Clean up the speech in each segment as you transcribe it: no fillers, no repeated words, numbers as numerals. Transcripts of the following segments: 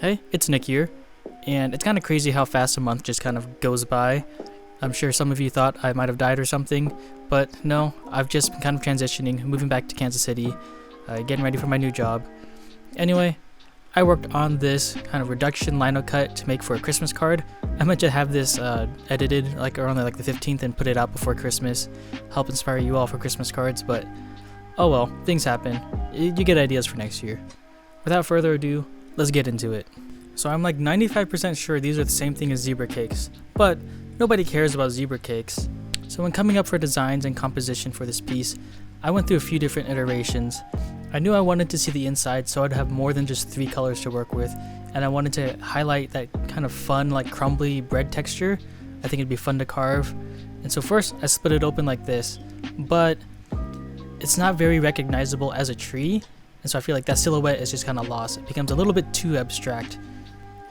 Hey, it's Nick here, and it's kind of crazy how fast a month just kind of goes by. I'm sure some of you thought I might have died or something, but no, I've just been kind of transitioning, moving back to Kansas City, getting ready for my new job. Anyway, I worked on this kind of reduction linocut to make for a Christmas card. I meant to have this edited like around like the 15th and put it out before Christmas, help inspire you all for Christmas cards, but oh well, things happen. You get ideas for next year. Without further ado, let's get into it. So I'm like 95% sure these are the same thing as zebra cakes, but nobody cares about zebra cakes. So when coming up for designs and composition for this piece, I went through a few different iterations. I knew I wanted to see the inside, so I'd have more than just 3 colors to work with, and I wanted to highlight that kind of fun, like crumbly bread texture. I think it'd be fun to carve. And so first I split it open like this, but it's not very recognizable as a tree, and so I feel like that silhouette is just kind of lost. It becomes a little bit too abstract.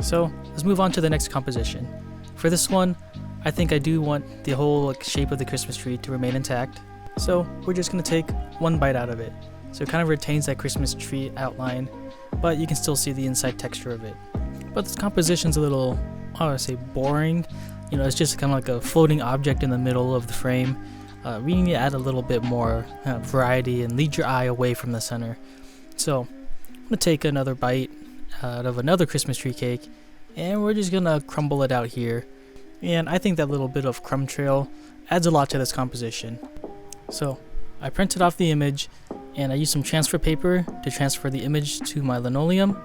So let's move on to the next composition. For this one, I think I do want the whole shape of the Christmas tree to remain intact. So we're just going to take one bite out of it. So it kind of retains that Christmas tree outline, but you can still see the inside texture of it. But this composition's a little, I would say, boring. You know, it's just kind of like a floating object in the middle of the frame. We need to add a little bit more variety and lead your eye away from the center. So I'm going to take another bite out of another Christmas tree cake, and we're just going to crumble it out here. And I think that little bit of crumb trail adds a lot to this composition. So I printed off the image, and I used some transfer paper to transfer the image to my linoleum,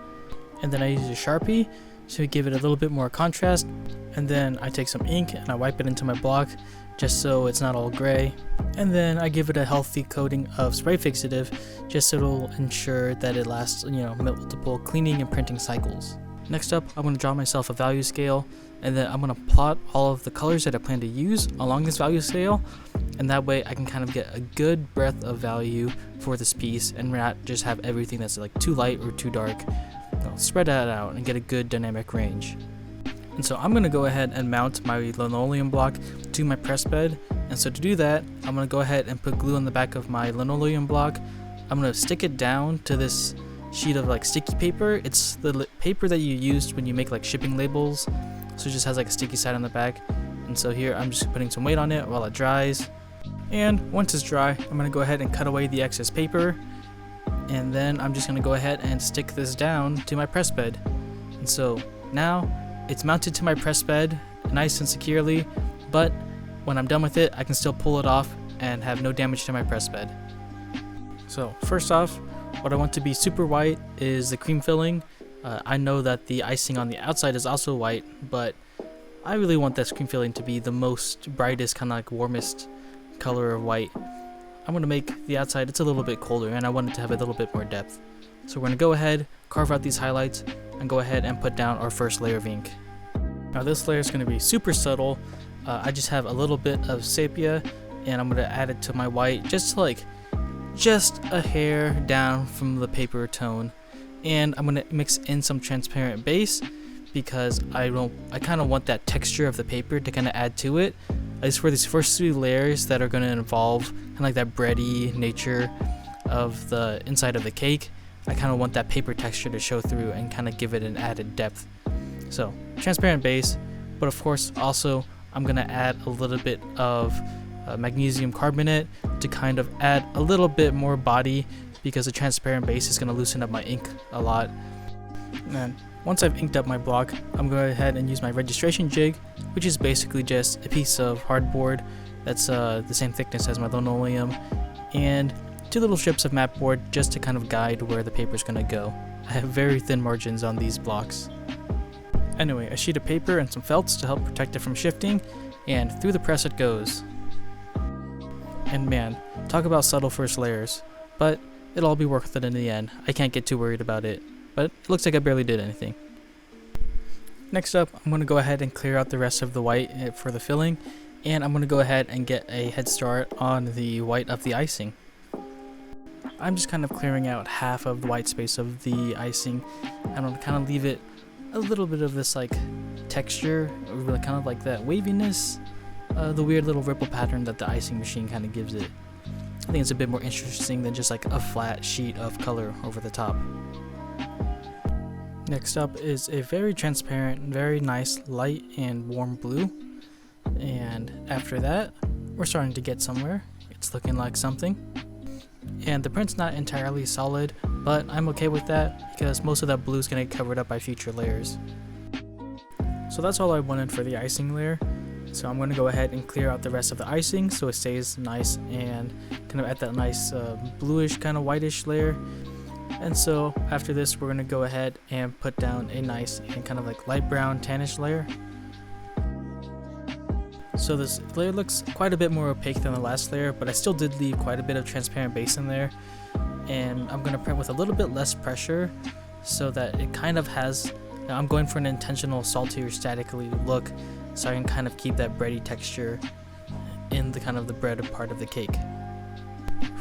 and then I used a Sharpie to give it a little bit more contrast, and then I take some ink and I wipe it into my block just so it's not all gray, and then I give it a healthy coating of spray fixative just so it'll ensure that it lasts, multiple cleaning and printing cycles. Next up, I'm going to draw myself a value scale, and then I'm going to plot all of the colors that I plan to use along this value scale, and that way I can kind of get a good breadth of value for this piece and not just have everything that's like too light or too dark. I'll spread that out and get a good dynamic range. And so I'm going to go ahead and mount my linoleum block to my press bed, and so to do that, I'm going to go ahead and put glue on the back of my linoleum block. I'm going to stick it down to this sheet of like sticky paper. It's the paper that you used when you make like shipping labels, so it just has like a sticky side on the back. And so here I'm just putting some weight on it while it dries, and once it's dry, I'm going to go ahead and cut away the excess paper, and then I'm just going to go ahead and stick this down to my press bed. And so now it's mounted to my press bed nice and securely, but when I'm done with it, I can still pull it off and have no damage to my press bed. So first off, what I want to be super white is the cream filling. I know that the icing on the outside is also white, but I really want this cream filling to be the most brightest, kind of like warmest color of white. I'm going to make the outside, it's a little bit colder, and I want it to have a little bit more depth. So we're going to go ahead, carve out these highlights, and go ahead and put down our first layer of ink. Now this layer is going to be super subtle. I just have a little bit of sepia, and I'm going to add it to my white, just a hair down from the paper tone. And I'm going to mix in some transparent base because I kind of want that texture of the paper to kind of add to it. At least for these first 3 layers that are going to involve kind of like that bready nature of the inside of the cake, I kind of want that paper texture to show through and kind of give it an added depth. So transparent base, but of course also I'm going to add a little bit of magnesium carbonate to kind of add a little bit more body, because the transparent base is going to loosen up my ink a lot. And once I've inked up my block, I'm going to go ahead and use my registration jig, which is basically just a piece of hardboard that's the same thickness as my linoleum, and 2 little strips of mat board just to kind of guide where the paper is going to go. I have very thin margins on these blocks. Anyway, a sheet of paper and some felts to help protect it from shifting, and through the press it goes. And man, talk about subtle first layers, but it'll all be worth it in the end. I can't get too worried about it, but it looks like I barely did anything. Next up, I'm going to go ahead and clear out the rest of the white for the filling, and I'm going to go ahead and get a head start on the white of the icing. I'm just kind of clearing out half of the white space of the icing. I'm going to kind of leave it a little bit of this like texture, really kind of like that waviness, the weird little ripple pattern that the icing machine kind of gives it. I think it's a bit more interesting than just like a flat sheet of color over the top. Next up is a very transparent, very nice light and warm blue. And after that, we're starting to get somewhere. It's looking like something. And the print's not entirely solid, but I'm okay with that because most of that blue is going to get covered up by future layers. So that's all I wanted for the icing layer. So I'm going to go ahead and clear out the rest of the icing so it stays nice and kind of at that nice bluish kind of whitish layer. And so after this, we're going to go ahead and put down a nice and kind of like light brown tannish layer. So this layer looks quite a bit more opaque than the last layer, but I still did leave quite a bit of transparent base in there. And I'm going to print with a little bit less pressure so that it kind of has, I'm going for an intentional saltier statically look so I can kind of keep that bready texture in the kind of the breaded part of the cake.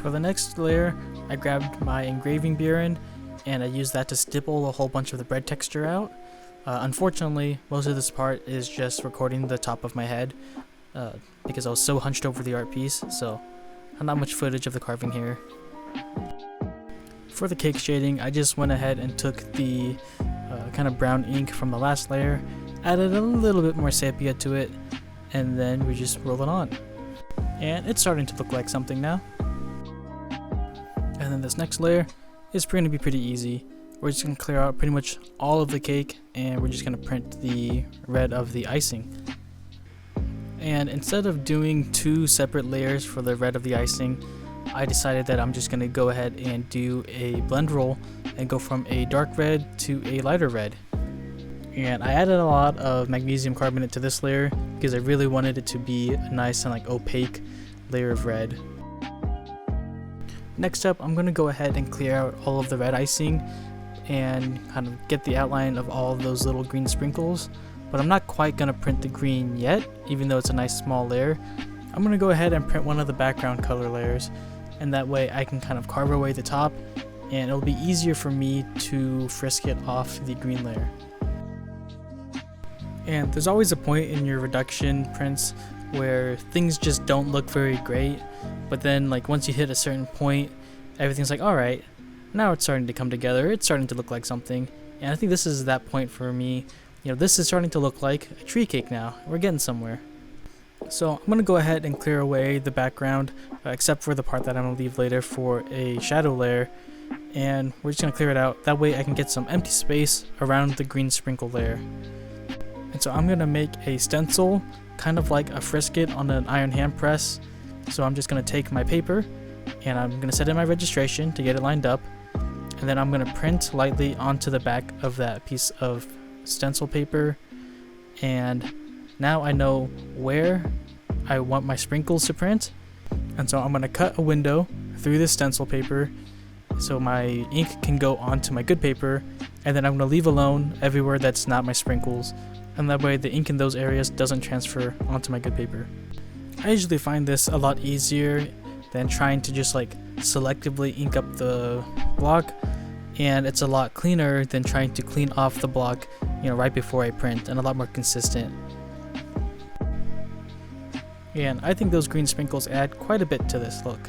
For the next layer, I grabbed my engraving bureau and I used that to stipple a whole bunch of the bread texture out. Unfortunately, most of this part is just recording the top of my head because I was so hunched over the art piece, so not much footage of the carving here. For the cake shading, I just went ahead and took the kind of brown ink from the last layer, added a little bit more sepia to it, and then we just roll it on. And it's starting to look like something now. And then this next layer is going to be pretty easy. We're just going to clear out pretty much all of the cake and we're just going to print the red of the icing. And instead of doing two separate layers for the red of the icing, I decided that I'm just going to go ahead and do a blend roll and go from a dark red to a lighter red. And I added a lot of magnesium carbonate to this layer because I really wanted it to be a nice and like opaque layer of red. Next up, I'm going to go ahead and clear out all of the red icing and kind of get the outline of all of those little green sprinkles, but I'm not quite going to print the green yet, even though it's a nice small layer. I'm going to go ahead and print one of the background color layers, and that way I can kind of carve away the top and it'll be easier for me to frisk it off the green layer. And there's always a point in your reduction prints where things just don't look very great, but then like once you hit a certain point, everything's like, alright, now it's starting to come together, it's starting to look like something. And I think this is that point for me. You know, this is starting to look like a tree cake now. We're getting somewhere. So I'm going to go ahead and clear away the background, except for the part that I'm going to leave later for a shadow layer. And we're just going to clear it out. That way I can get some empty space around the green sprinkle layer. And so I'm going to make a stencil, kind of like a frisket on an iron hand press. So I'm just going to take my paper and I'm going to set in my registration to get it lined up. And then I'm going to print lightly onto the back of that piece of stencil paper. And now I know where I want my sprinkles to print. And so I'm going to cut a window through this stencil paper so my ink can go onto my good paper. And then I'm going to leave alone everywhere that's not my sprinkles. And that way the ink in those areas doesn't transfer onto my good paper. I usually find this a lot easier than trying to just like selectively ink up the block, and it's a lot cleaner than trying to clean off the block, you know, right before I print, and a lot more consistent. And I think those green sprinkles add quite a bit to this look.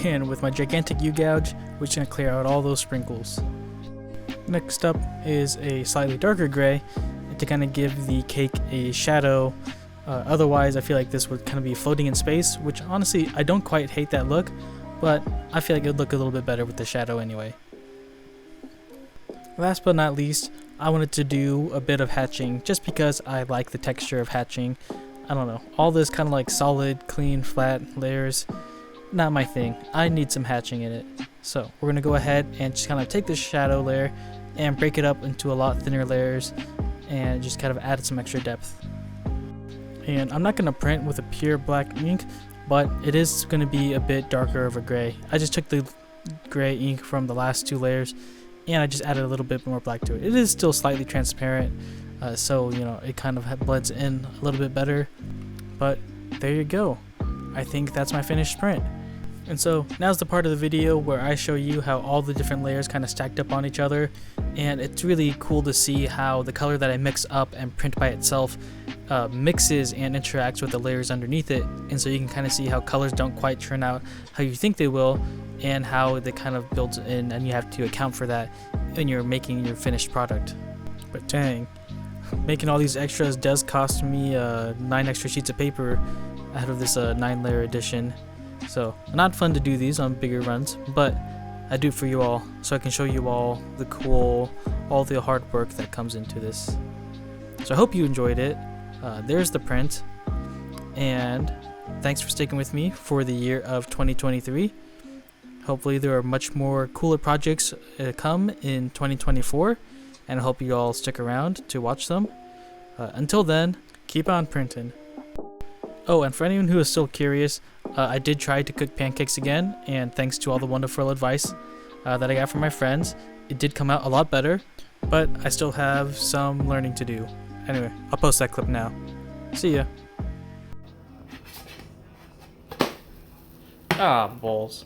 And with my gigantic U-gouge, we're just going to clear out all those sprinkles. Next up is a slightly darker gray to kind of give the cake a shadow. Otherwise, I feel like this would kind of be floating in space, which honestly, I don't quite hate that look, but I feel like it would look a little bit better with the shadow anyway. Last but not least, I wanted to do a bit of hatching, just because I like the texture of hatching. I don't know, all this kind of like solid, clean, flat layers, not my thing. I need some hatching in it. So we're going to go ahead and just kind of take this shadow layer and break it up into a lot thinner layers and just kind of add some extra depth. And I'm not going to print with a pure black ink, but it is going to be a bit darker of a gray. I just took the gray ink from the last two layers and I just added a little bit more black to it. It is still slightly transparent, so you know, it kind of blends in a little bit better, but there you go. I think that's my finished print. And so now's the part of the video where I show you how all the different layers kind of stacked up on each other, and it's really cool to see how the color that I mix up and print by itself mixes and interacts with the layers underneath it. And so you can kind of see how colors don't quite turn out how you think they will, and how they kind of build in, and you have to account for that when you're making your finished product. But dang, making all these extras does cost me 9 extra sheets of paper out of this 9-layer edition. So not fun to do these on bigger runs, but I do it for you all so I can show you all all the hard work that comes into this. So I hope you enjoyed it. There's the print, and thanks for sticking with me for the year of 2023. Hopefully there are much more cooler projects come in 2024, and I hope you all stick around to watch them. Until then, keep on printing. Oh, and for anyone who is still curious, I did try to cook pancakes again, and thanks to all the wonderful advice that I got from my friends, it did come out a lot better, but I still have some learning to do. Anyway, I'll post that clip now. See ya. Ah, balls.